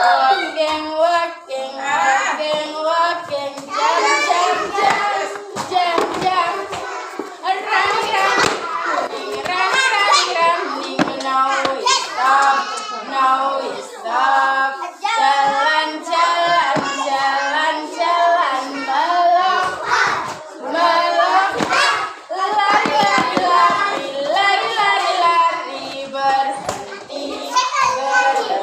Walking, walking, walking, walking, jump, jump, jump, jump, jump. Run, run, running, running. Now we stop, now we stop. Jalan, jalan, jalan, jalan, melok, melok. Lari, lari, lari, lari, lari, lari, berhenti, berhenti.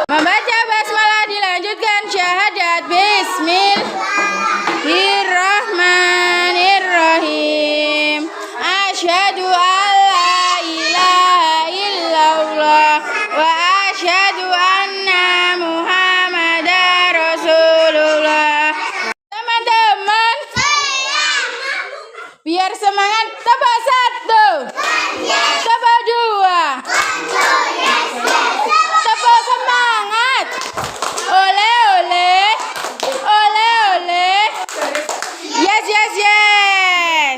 Membaca basmalah dilanjutkan syahadat. Bismillahirrahmanirrahim. Asyhadu an la ilaha illallah wa asyhadu anna Muhammadar Rasulullah. Teman-teman, biar semangat, tebak satu, tebak dua, tebak semangat. Ole ole, ole ole. Yes yes yes.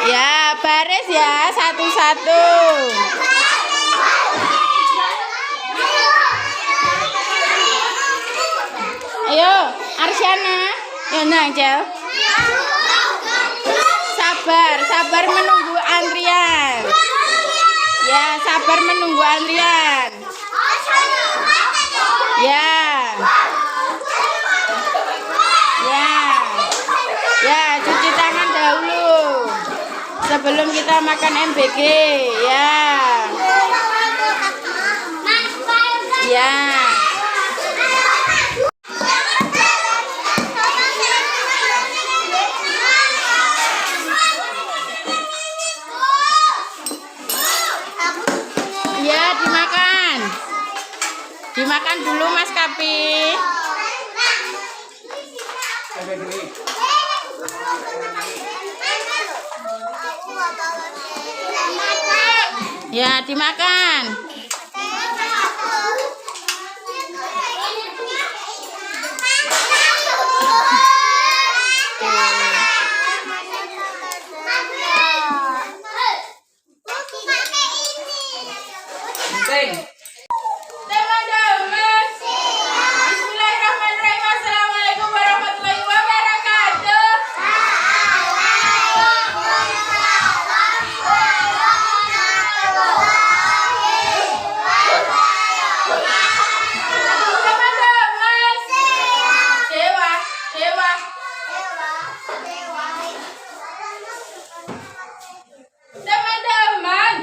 Ya, baris ya, satu-satu. Ayo, Arsyana. Ya, Angel. Sabar, sabar menunggu antrian. Ya, sabar menunggu antrian. Ya. Ya. Ya, cuci tangan dahulu sebelum kita makan MBG, ya. Ya. Ya, dimakan. Dimakan dulu Mas Kapi. Ya, dimakan. Teman-teman, bismillahirrahmanirrahim. Assalamualaikum warahmatullahi wabarakatuh. Teman-teman, dewa, dewa. Teman-teman,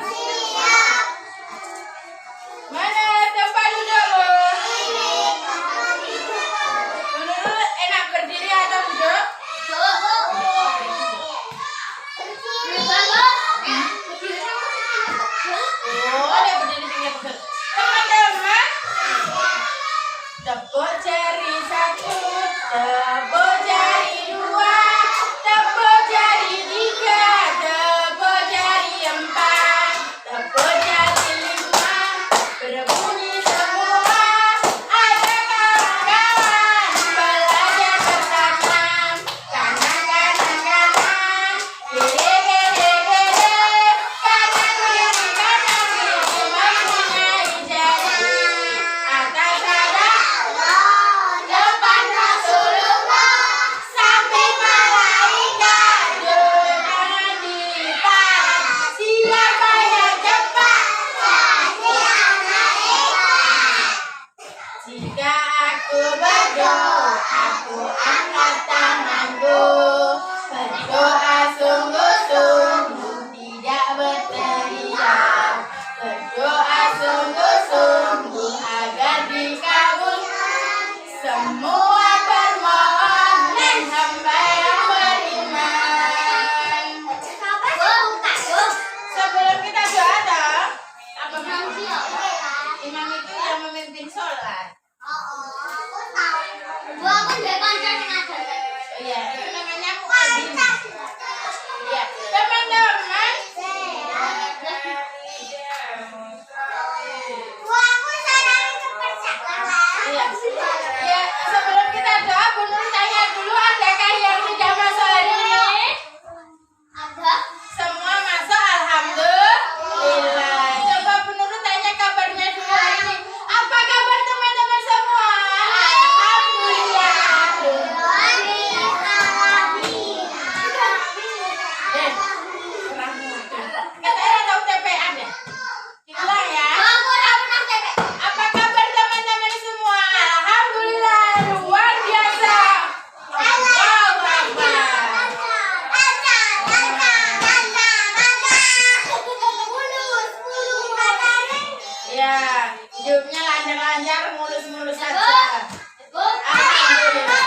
hidupnya lancar-lancar, mulus-mulus saja. Alhamdulillah.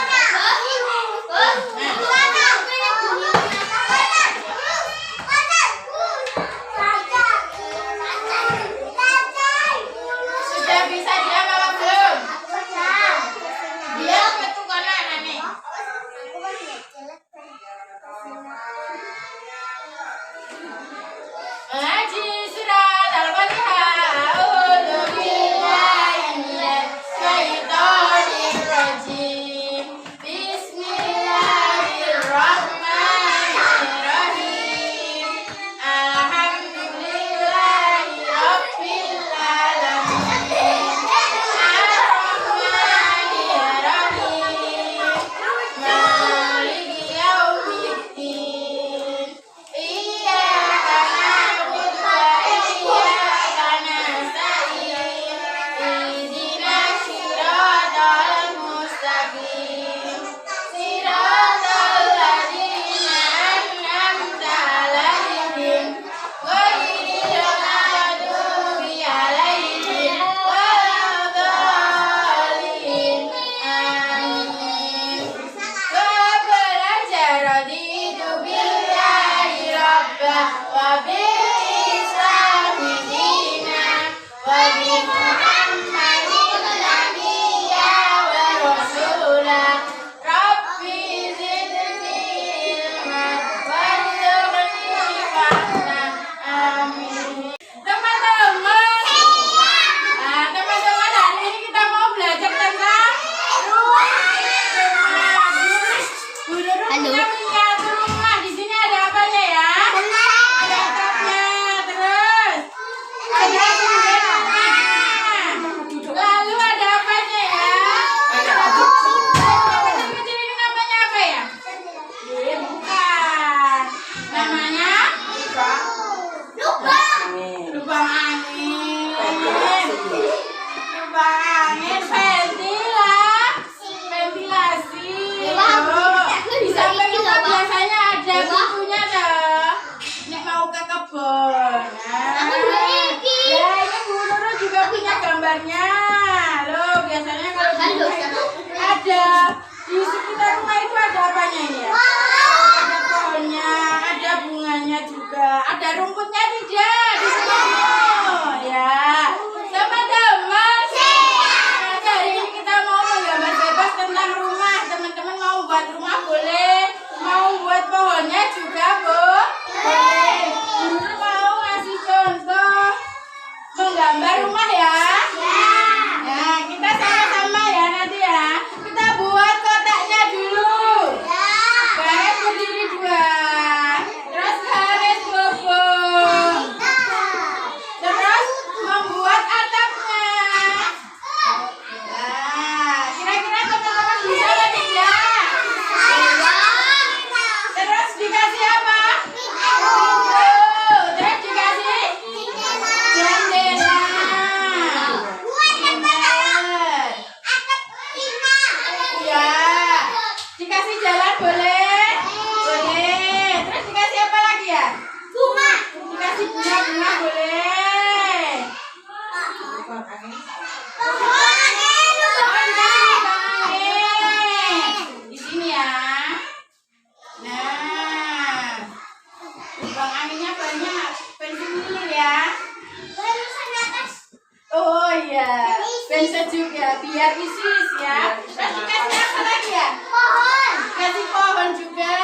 Sudah bisa dia apa belum? Dia ketuk kanan nih. Ngaji surat Al-Fatihah. A'udzu billahi minasy syaithanir rajim. Bismillahirrahmanirrahim. Alhamdulillahi rabbil alamin. Ar-Rahmanir Rahim. Maliki yaumiddin. Iyyaka na'budu wa iyyaka nasta'in. Ihdinas siratal mustaqim. Siratal ladzina an'amta 'alaihim ghairil maghdubi 'alaihim waladdallin. Amin. Belajar raditu billahi rabba wa bil islami dina wa bi Muhammadin nabiyya wa rasula. Rabbi zidni ilma warzuqni fahma. Amin. Teman-teman, teman-teman, hari ini kita mau belajar tentang rumah. Bu Nurul Halo. kita miniatur rumah. Di sini ada apanya ya? Ada atapnya, terus ada jendelanya. Lalu ada apanya ya? Kecil-kecil ini namanya apa ya? Bukan. Namanya lubang angin. Lubang angin, ventilasi. Di samping rumah biasanya ada pintunya toh. Nek mau ke kebun. Ya, ini Bu Nurul juga punya gambarnya. Loh, biasanya kalau di rumah itu ada di sekitar rumah itu ada apanya ini ya? Ada pohonnya, ada bunganya juga, ada rumputnya tidak di sana. Ya, teman-teman. Nah, hari ini kita mau menggambar bebas tentang rumah. Teman-teman mau buat rumah boleh, mau buat pohonnya juga boleh. Dulu mau ngasih contoh menggambar rumah ya. Nah, kita sama-sama ya nanti ya. Kita buat kotaknya dulu. Garis berdiri dua, terus garis bobot, terus membuat atapnya. Nah, kira-kira teman-teman bisa atau tidak? Terus dikasih apa? Pintu. Terus dikasih jendela. Ya, dikasih jalan boleh? Boleh. Terus dikasih apa lagi ya? Dikasih bunga boleh. Oh, dikasih angin. Di sini ya. Nah, lubang anginnya banyak. Pensil ya. Oh iya, ben sejuk ya, biar isis ya. Terus dikasih apa lagi ya? Kasih pohon juga.